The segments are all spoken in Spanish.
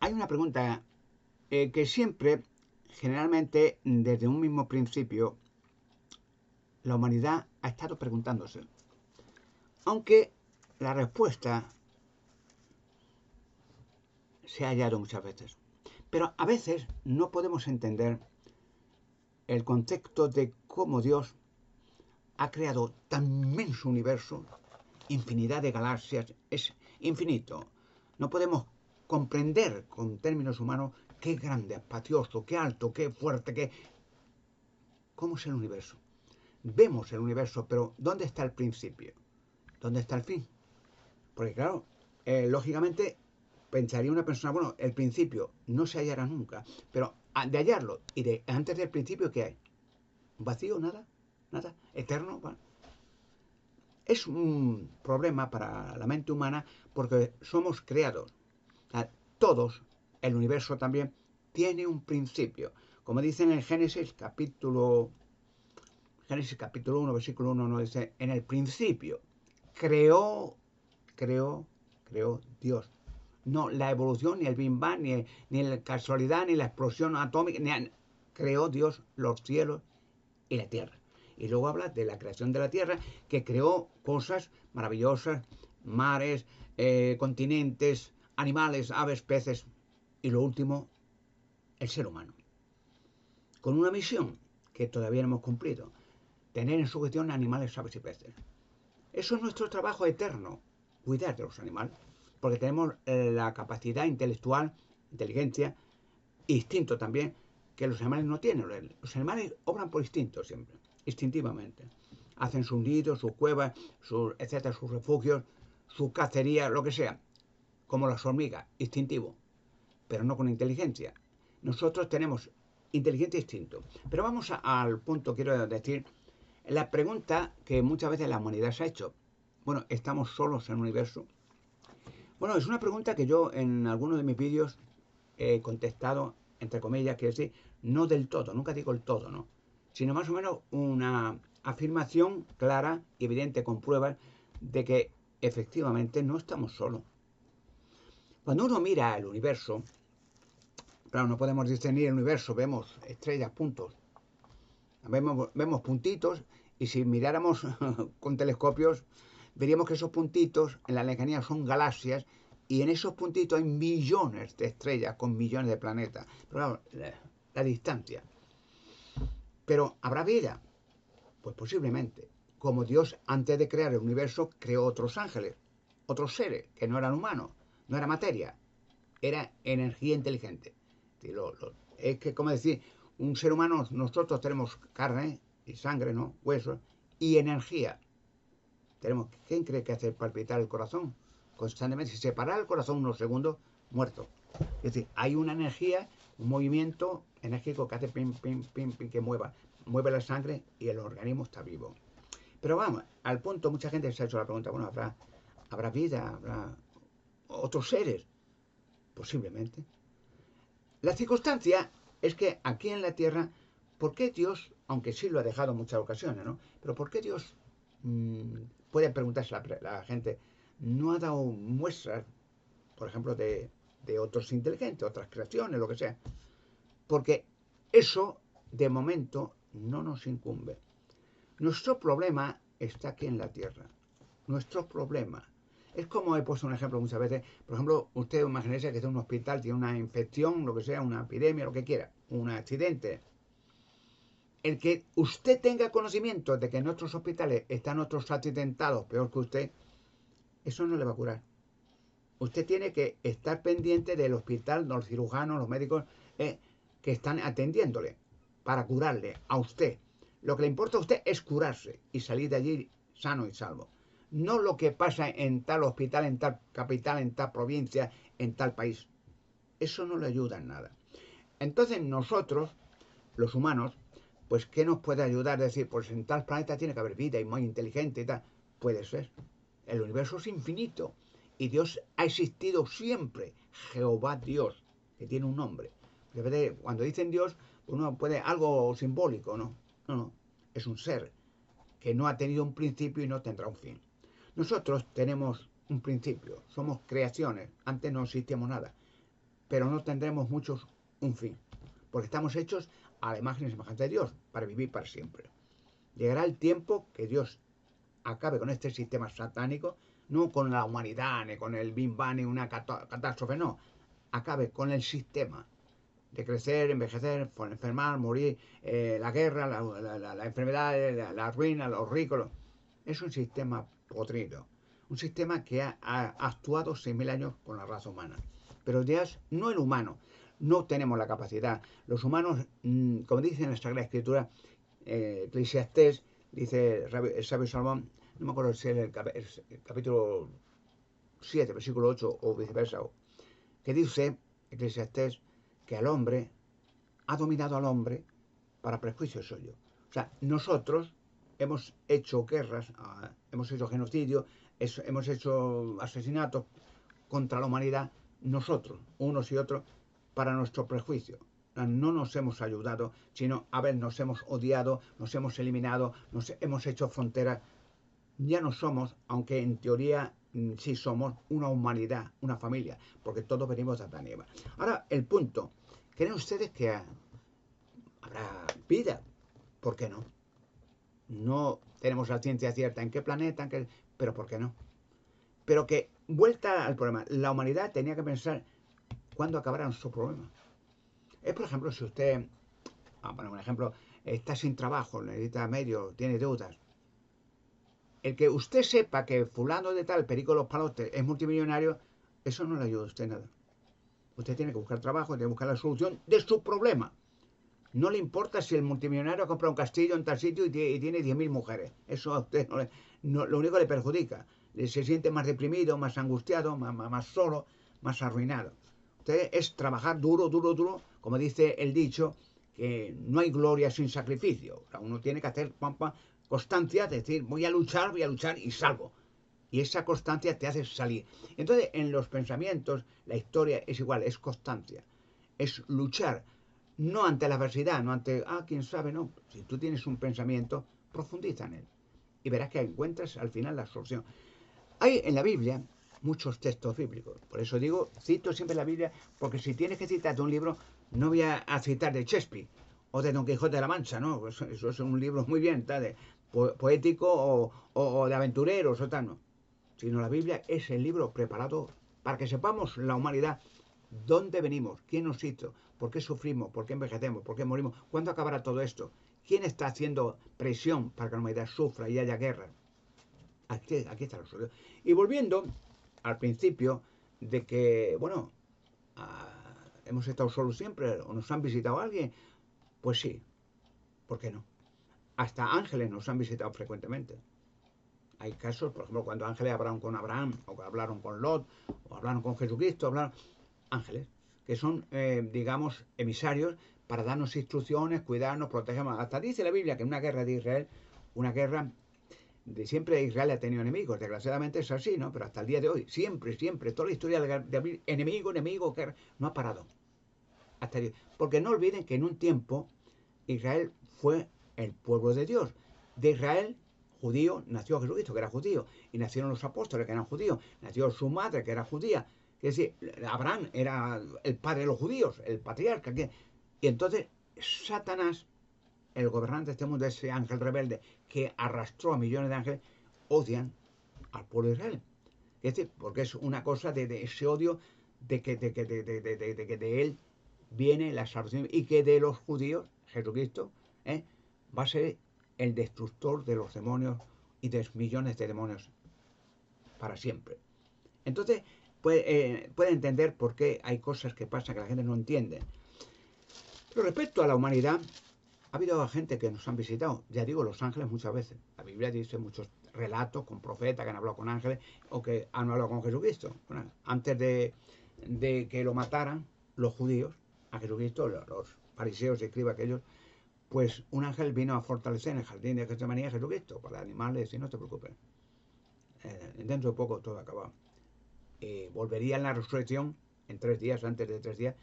hay una pregunta que siempre, generalmente, desde un mismo principio, la humanidad ha estado preguntándose. Aunque la respuesta se ha hallado muchas veces. Pero a veces no podemos entender el concepto de cómo Dios ha creado tan inmenso universo, infinidad de galaxias, es infinito. No podemos comprender con términos humanos qué grande, espacioso, qué alto, qué fuerte, qué... ¿Cómo es el universo? Vemos el universo, pero ¿dónde está el principio? ¿Dónde está el fin? Porque claro, lógicamente pensaría una persona, bueno, el principio no se hallará nunca, pero de hallarlo y de antes del principio, ¿qué hay? ¿Un vacío? ¿Nada? ¿Nada? ¿Eterno? Bueno, es un problema para la mente humana porque somos creados. O sea, todos, el universo también, tiene un principio. Como dice en el Génesis capítulo 1, versículo 1, nos dice, en el principio creó, creó, creó Dios. No, la evolución, ni el Big Bang, ni la casualidad, ni la explosión atómica, creó Dios los cielos y la tierra. Y luego habla de la creación de la tierra, que creó cosas maravillosas, mares, continentes, animales, aves, peces, y lo último, el ser humano. Con una misión que todavía no hemos cumplido, tener en su gestión animales, aves y peces. Eso es nuestro trabajo eterno, cuidar de los animales, porque tenemos la capacidad intelectual, inteligencia, instinto también, que los animales no tienen. Los animales obran por instinto siempre, instintivamente. Hacen sus nidos, sus cuevas, etcétera, sus refugios, su cacería, lo que sea, como las hormigas, instintivo, pero no con inteligencia. Nosotros tenemos inteligencia e instinto. Pero vamos al punto, quiero decir, la pregunta que muchas veces la humanidad se ha hecho. Bueno, ¿estamos solos en el universo? Bueno, es una pregunta que yo en algunos de mis vídeos he contestado, entre comillas, quiero decir, no del todo, nunca digo el todo, ¿no? Sino más o menos una afirmación clara y evidente con pruebas de que efectivamente no estamos solos. Cuando uno mira el universo, claro, no podemos discernir el universo, vemos estrellas, puntos, vemos puntitos, y si miráramos con telescopios, veríamos que esos puntitos en la lejanía son galaxias, y en esos puntitos hay millones de estrellas con millones de planetas. Pero claro, la distancia. Pero ¿habrá vida? Pues posiblemente. Como Dios, antes de crear el universo, creó otros ángeles, otros seres que no eran humanos, no era materia, era energía inteligente. Es que, como decir, un ser humano, nosotros tenemos carne y sangre, ¿no? Huesos y energía. ¿Quién cree que hace palpitar el corazón? Constantemente, si se para el corazón unos segundos, muerto. Es decir, hay una energía, un movimiento enérgico que hace pim, pim, pim, pim, que mueve la sangre y el organismo está vivo. Pero vamos, al punto, mucha gente se ha hecho la pregunta, bueno, ¿habrá vida? ¿Habrá otros seres? Posiblemente. La circunstancia es que aquí en la Tierra, ¿por qué Dios, aunque sí lo ha dejado en muchas ocasiones, ¿no? Pero ¿por qué Dios, puede preguntarse la gente, no ha dado muestras, por ejemplo, de otros inteligentes, otras creaciones, lo que sea? Porque eso, de momento, no nos incumbe. Nuestro problema está aquí en la Tierra. Nuestro problema. Es como he puesto un ejemplo muchas veces. Por ejemplo, usted imagínese que está en un hospital, tiene una infección, lo que sea, una epidemia, lo que quiera, un accidente. El que usted tenga conocimiento de que en otros hospitales están otros accidentados peor que usted, eso no le va a curar. Usted tiene que estar pendiente del hospital, de los cirujanos, los médicos que están atendiéndole para curarle a usted. Lo que le importa a usted es curarse y salir de allí sano y salvo. No lo que pasa en tal hospital, en tal capital, en tal provincia, en tal país. Eso no le ayuda en nada. Entonces nosotros, los humanos, pues ¿qué nos puede ayudar? Decir, pues en tal planeta tiene que haber vida y muy inteligente y tal. Puede ser. El universo es infinito y Dios ha existido siempre. Jehová Dios, que tiene un nombre. Cuando dicen Dios, uno puede algo simbólico, ¿no? No, no. Es un ser que no ha tenido un principio y no tendrá un fin. Nosotros tenemos un principio, somos creaciones. Antes no existíamos nada. pero no tendremos muchos un fin, porque estamos hechos a la imagen y semejanza de Dios, para vivir para siempre. Llegará el tiempo que Dios acabe con este sistema satánico, no con la humanidad, ni con el Big Bang, ni una catástrofe, no. Acabe con el sistema de crecer, envejecer, enfermar, morir, la guerra, la enfermedad, la ruina, los ricos. Es un sistema podrido. Un sistema que ha actuado 6.000 años con la raza humana. Pero Dios, no el humano, no tenemos la capacidad. Los humanos, como dice en la Sagrada Escritura, Eclesiastés, dice el sabio Salomón, no me acuerdo si es el capítulo 7, versículo 8 o viceversa, que dice Eclesiastés que al hombre ha dominado al hombre para prejuicio suyo. O sea, nosotros hemos hecho guerras, hemos hecho genocidio, hemos hecho asesinatos contra la humanidad, nosotros, unos y otros, para nuestro prejuicio. No nos hemos ayudado, sino, nos hemos odiado, nos hemos eliminado, nos hemos hecho fronteras. Ya no somos, aunque en teoría sí somos, una humanidad, una familia, porque todos venimos de Adán y Eva. Ahora, el punto. ¿Creen ustedes que habrá vida? ¿Por qué no? No tenemos la ciencia cierta en qué planeta, pero ¿por qué no? Pero que, vuelta al problema, la humanidad tenía que pensar cuándo acabarán sus problemas. Es, por ejemplo, si usted, bueno, un ejemplo, está sin trabajo, necesita medios, tiene deudas. El que usted sepa que fulano de tal, Perico Los Palotes, es multimillonario, eso no le ayuda a usted nada. Usted tiene que buscar trabajo, tiene que buscar la solución de su problema. No le importa si el multimillonario ha comprado un castillo en tal sitio y tiene 10.000 mujeres. Eso a usted lo único que le perjudica. Se siente más deprimido, más angustiado, más solo, más arruinado. Usted es trabajar duro, duro, duro, como dice el dicho, que no hay gloria sin sacrificio. O sea, uno tiene que hacer constancia, decir, voy a luchar y salgo. Y esa constancia te hace salir. Entonces, en los pensamientos, la historia es igual, es constancia. Es luchar, no ante la adversidad, no ante, quién sabe, no. Si tú tienes un pensamiento, profundiza en él. Y verás que encuentras al final la solución. Hay en la Biblia muchos textos bíblicos. Por eso digo, cito siempre la Biblia, porque si tienes que citar de un libro, no voy a citar de Shakespeare o de Don Quijote de la Mancha, ¿no? Eso es un libro muy bien, tal, poético o de aventureros o tal, no. Sino la Biblia es el libro preparado para que sepamos la humanidad dónde venimos, quién nos hizo, por qué sufrimos, por qué envejecemos, por qué morimos, cuándo acabará todo esto, quién está haciendo presión para que la humanidad sufra y haya guerra. Aquí está la solución. Y volviendo al principio de que, bueno, hemos estado solos siempre o nos han visitado alguien, pues sí, ¿por qué no? Hasta ángeles nos han visitado frecuentemente. Hay casos, por ejemplo, cuando ángeles hablaron con Abraham, o hablaron con Lot, o hablaron con Jesucristo, hablaron ángeles, que son, digamos, emisarios para darnos instrucciones, cuidarnos, protegernos. Hasta dice la Biblia que en una guerra de Israel, una guerra de siempre Israel ha tenido enemigos, desgraciadamente es así, ¿no? Pero hasta el día de hoy, siempre, siempre, toda la historia de enemigo, guerra, no ha parado. Hasta el día. Porque no olviden que en un tiempo Israel fue el pueblo de Dios. De Israel judío nació Jesucristo, que era judío, y nacieron los apóstoles, que eran judíos, nació su madre, que era judía. Es decir, Abraham era el padre de los judíos, el patriarca. Y entonces Satanás, el gobernante de este mundo, ese ángel rebelde que arrastró a millones de ángeles, odian al pueblo de Israel. Es decir, porque es una cosa de ese odio de que de él viene la salvación y que de los judíos, Jesucristo, va a ser el destructor de los demonios y de millones de demonios para siempre. Entonces, puede entender por qué hay cosas que pasan que la gente no entiende. Pero respecto a la humanidad, ha habido gente que nos han visitado, ya digo, los ángeles muchas veces. La Biblia dice muchos relatos con profetas que han hablado con ángeles o que han hablado con Jesucristo. Bueno, antes de que lo mataran los judíos, a Jesucristo, los fariseos y escribas aquellos, pues un ángel vino a fortalecer en el jardín de Getsemaní a Jesucristo para animarle y decir, no te preocupes, dentro de poco todo acabado. Volvería en la resurrección en 3 días, antes de 3 días,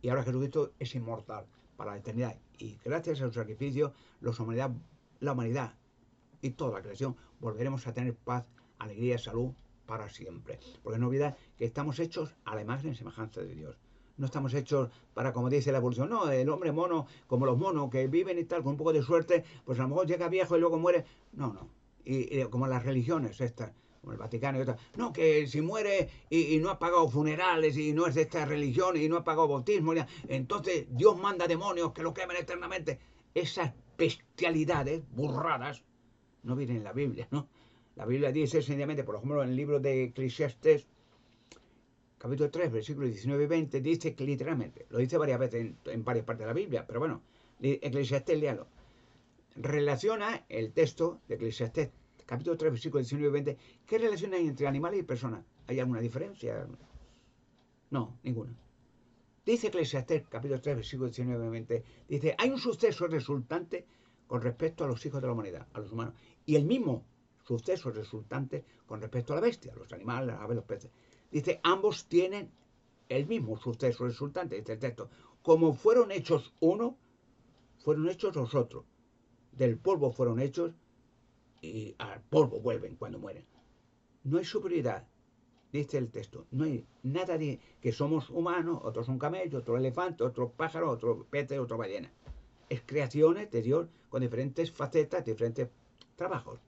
y ahora Jesucristo es inmortal para la eternidad. Y gracias a su sacrificio, la humanidad y toda la creación volveremos a tener paz, alegría y salud para siempre. Porque no olvidar que estamos hechos a la imagen y semejanza de Dios. No estamos hechos para, como dice la evolución, no, el hombre mono, como los monos que viven y tal, con un poco de suerte, pues a lo mejor llega viejo y luego muere. No, no. Y como las religiones estas, como el Vaticano y otras. No, que si muere y no ha pagado funerales y no es de esta religión y no ha pagado bautismo, entonces Dios manda demonios que lo quemen eternamente. Esas bestialidades, burradas, no vienen en la Biblia, ¿no? La Biblia dice sencillamente, por ejemplo, en el libro de Eclesiastes, capítulo 3, versículos 19 y 20, dice que literalmente, lo dice varias veces en varias partes de la Biblia, pero bueno, Eclesiastés, léalo. Relaciona el texto de Eclesiastés, capítulo 3, versículos 19 y 20, ¿qué relación hay entre animales y personas? ¿Hay alguna diferencia? No, ninguna. Dice Eclesiastés, capítulo 3, versículos 19 y 20, dice, hay un suceso resultante con respecto a los hijos de la humanidad, a los humanos, y el mismo suceso resultante con respecto a la bestia, a los animales, las aves, los peces. Dice, ambos tienen el mismo suceso resultante, dice el texto. Como fueron hechos uno, fueron hechos los otros. Del polvo fueron hechos y al polvo vuelven cuando mueren. No hay superioridad, dice el texto. No hay nada de que somos humanos, otros son camellos, otros elefantes, otros pájaros, otros peces, otros ballenas. Es creaciones de Dios con diferentes facetas, diferentes trabajos.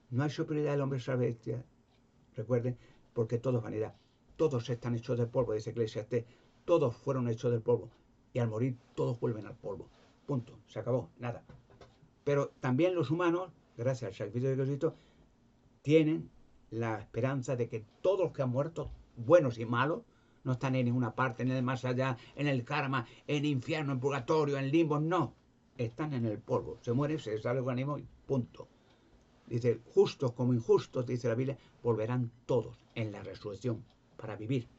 No hay superioridad del hombre sobre la bestia. Recuerden, porque todo es vanidad. Todos están hechos del polvo, dice Eclesiastés. Todos fueron hechos del polvo. Y al morir, todos vuelven al polvo. Punto. Se acabó. Nada. Pero también los humanos, gracias al sacrificio de Cristo, tienen la esperanza de que todos los que han muerto, buenos y malos, no están en ninguna parte, en el más allá, en el karma, en infierno, en purgatorio, en limbo. No. Están en el polvo. Se mueren, se sale el organismo y punto. Dice, justos como injustos, dice la Biblia, volverán todos en la resurrección para vivir.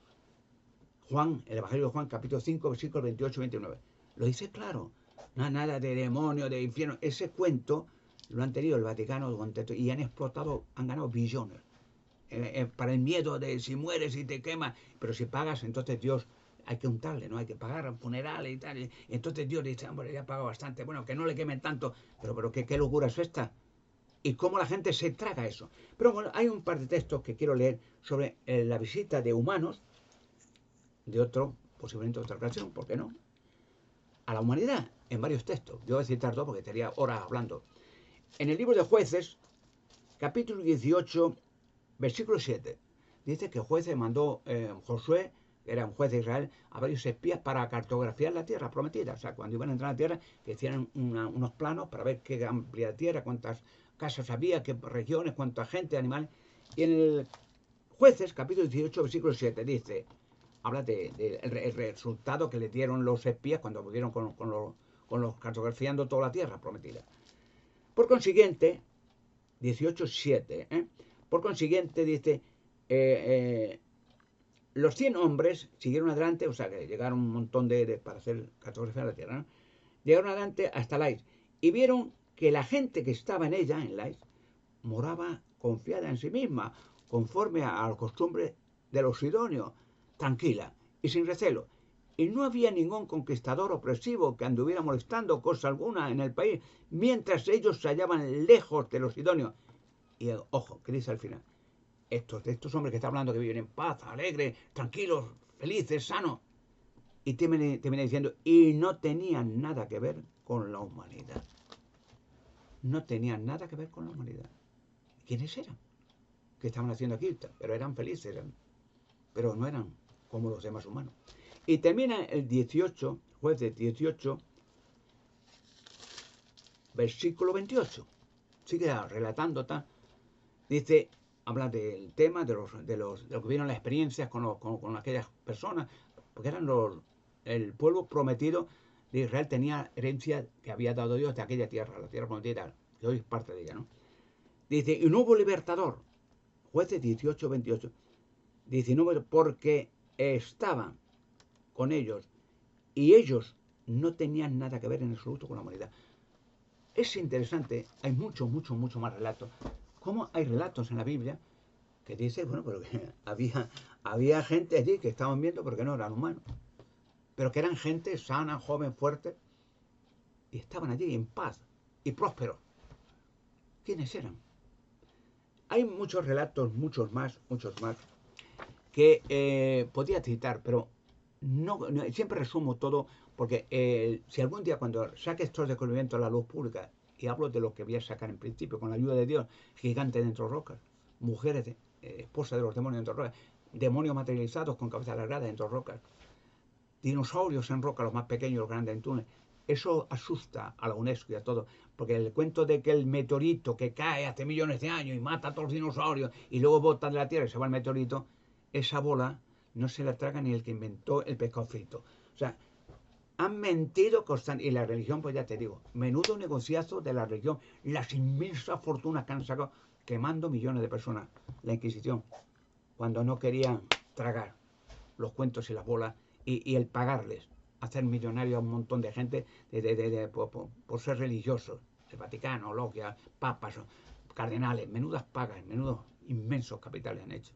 Juan, el Evangelio de Juan, capítulo 5, versículos 28 y 29. Lo dice claro. No, nada de demonio, de infierno. Ese cuento lo han tenido el Vaticano y han explotado, han ganado billones. Para el miedo de si mueres y te quemas. Pero si pagas, entonces Dios hay que untarle, ¿no? Hay que pagar funerales y tal. Entonces Dios dice, hombre, ya ha pagado bastante. Bueno, que no le quemen tanto. Pero ¿qué locura es esta? Y cómo la gente se traga eso. Pero bueno, hay un par de textos que quiero leer sobre la visita de humanos, de otro, posiblemente otra ocasión, ¿por qué no? A la humanidad, en varios textos. Yo voy a citar dos porque estaría horas hablando. En el libro de Jueces, capítulo 18, versículo 7, dice que Jueces mandó Josué, que era un juez de Israel, a varios espías para cartografiar la tierra prometida. O sea, cuando iban a entrar a la tierra, que hicieran unos planos para ver qué amplia tierra, cuántas casas había, qué regiones, cuánta gente, animales. Y en el Jueces, capítulo 18, versículo 7, dice, habla del resultado que le dieron los espías cuando volvieron con los cartografiando toda la tierra prometida. Por consiguiente, 18.7, por consiguiente, dice, los 100 hombres siguieron adelante, o sea, que llegaron un montón para hacer cartografía de la tierra, ¿no? Llegaron adelante hasta Lais y vieron que la gente que estaba en ella, en Lais, moraba confiada en sí misma, conforme a la costumbre de los sidonios, tranquila y sin recelo. Y no había ningún conquistador opresivo que anduviera molestando cosa alguna en el país, mientras ellos se hallaban lejos de los sidonios. Y ojo, ¿qué dice al final? Estos hombres que está hablando que viven en paz, alegres, tranquilos, felices, sanos. Y termina diciendo, y no tenían nada que ver con la humanidad. No tenían nada que ver con la humanidad. ¿Quiénes eran? ¿Qué estaban haciendo aquí? Pero eran felices, pero no eran como los demás humanos. Y termina el 18, Jueces 18, versículo 28. Sigue relatando, dice, habla del tema, de lo que vieron las experiencias con aquellas personas, porque eran el pueblo prometido de Israel, tenía herencia que había dado Dios de aquella tierra, la tierra prometida, que hoy es parte de ella, ¿no? Dice, y no hubo libertador. Jueces 18, 28. Dice, no, porque estaban con ellos y ellos no tenían nada que ver en absoluto con la humanidad. Es interesante, hay mucho más relatos. ¿Cómo hay relatos en la Biblia que dice, bueno, pero que había gente allí que estaban viendo porque no eran humanos, pero que eran gente sana, joven, fuerte, y estaban allí en paz y prósperos? ¿Quiénes eran? Hay muchos relatos, muchos más, que podía citar, pero siempre resumo todo, porque si algún día cuando saque estos descubrimientos a la luz pública, y hablo de lo que voy a sacar en principio, con la ayuda de Dios, gigantes dentro de rocas, mujeres, esposas de los demonios dentro de rocas, demonios materializados con cabeza alargada dentro de rocas, dinosaurios en roca, los más pequeños y los grandes en túneles. Eso asusta a la UNESCO y a todo, porque el cuento de que el meteorito que cae hace millones de años y mata a todos los dinosaurios y luego bota de la Tierra y se va el meteorito, esa bola no se la traga ni el que inventó el pescado frito. O sea, han mentido constantemente. Y la religión, pues ya te digo, menudo negociazo de la religión, las inmensas fortunas que han sacado quemando millones de personas. La Inquisición, cuando no querían tragar los cuentos y las bolas y el pagarles, hacer millonarios a un montón de gente por ser religiosos. El Vaticano, logias, papas, cardenales, menudas pagas, menudos inmensos capitales han hecho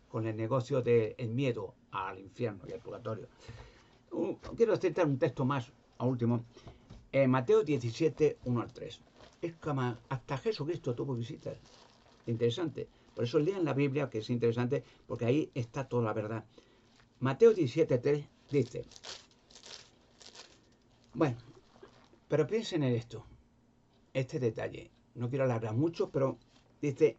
con el negocio del miedo al infierno y al purgatorio. Quiero citar un texto más, a último, Mateo 17, 1 al 3. Es como hasta Jesucristo tuvo visitas. Interesante. Por eso lean la Biblia, que es interesante, porque ahí está toda la verdad. Mateo 17, 3 dice, bueno, pero piensen en esto, este detalle. No quiero alargar mucho, pero dice,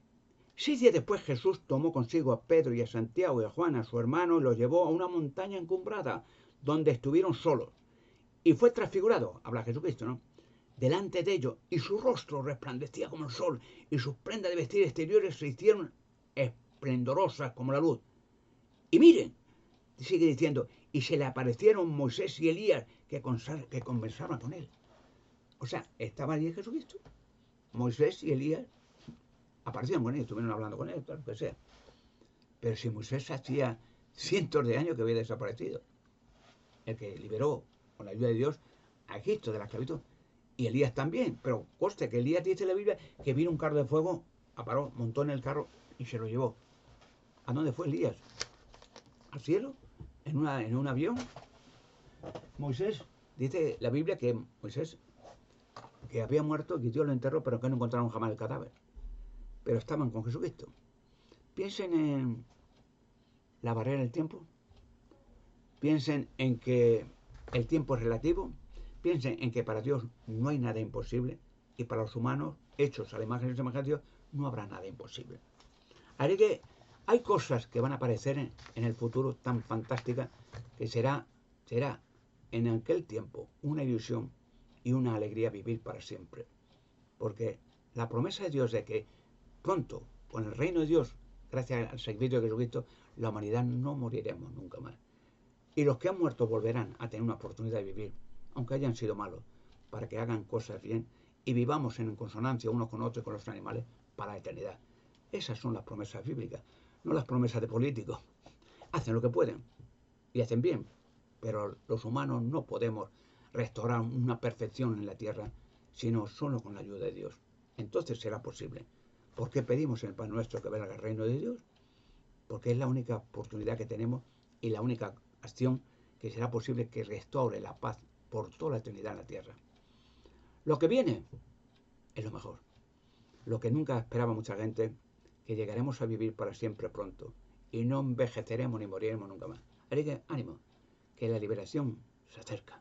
6 días después Jesús tomó consigo a Pedro y a Santiago y a Juan, a su hermano, y los llevó a una montaña encumbrada, donde estuvieron solos. Y fue transfigurado, habla Jesucristo, ¿no? Delante de ellos, y su rostro resplandecía como el sol, y sus prendas de vestir exteriores se hicieron esplendorosas como la luz. Y miren, sigue diciendo, y se le aparecieron Moisés y Elías que conversaban con él. O sea, estaba allí Jesucristo. Moisés y Elías aparecieron con él, estuvieron hablando con él, claro que sea. Pero si Moisés hacía cientos de años que había desaparecido, el que liberó, con la ayuda de Dios, a Egipto de la esclavitud, y Elías también, pero conste que Elías dice en la Biblia que vino un carro de fuego, aparó, montó en el carro y se lo llevó. ¿A dónde fue Elías? ¿Al cielo? ¿En un avión? Moisés, dice la Biblia que Moisés, que había muerto, que Dios lo enterró, pero que no encontraron jamás el cadáver. Pero estaban con Jesucristo. Piensen en la barrera del tiempo. Piensen en que el tiempo es relativo. Piensen en que para Dios no hay nada imposible y para los humanos, hechos a la imagen y semejanza de Dios, no habrá nada imposible. Así que hay cosas que van a aparecer en el futuro tan fantásticas que será en aquel tiempo una ilusión y una alegría vivir para siempre. Porque la promesa de Dios de que pronto, con el reino de Dios, gracias al sacrificio de Jesucristo, la humanidad no moriremos nunca más. Y los que han muerto volverán a tener una oportunidad de vivir, aunque hayan sido malos, para que hagan cosas bien y vivamos en consonancia unos con otros y con los animales para la eternidad. Esas son las promesas bíblicas, no las promesas de políticos. Hacen lo que pueden y hacen bien, pero los humanos no podemos restaurar una perfección en la tierra, sino solo con la ayuda de Dios. Entonces será posible. ¿Por qué pedimos en el Padre Nuestro que venga el reino de Dios? Porque es la única oportunidad que tenemos y la única acción que será posible que restaure la paz por toda la eternidad en la tierra. Lo que viene es lo mejor. Lo que nunca esperaba mucha gente, que llegaremos a vivir para siempre pronto y no envejeceremos ni moriremos nunca más. Así que ánimo, que la liberación se acerca.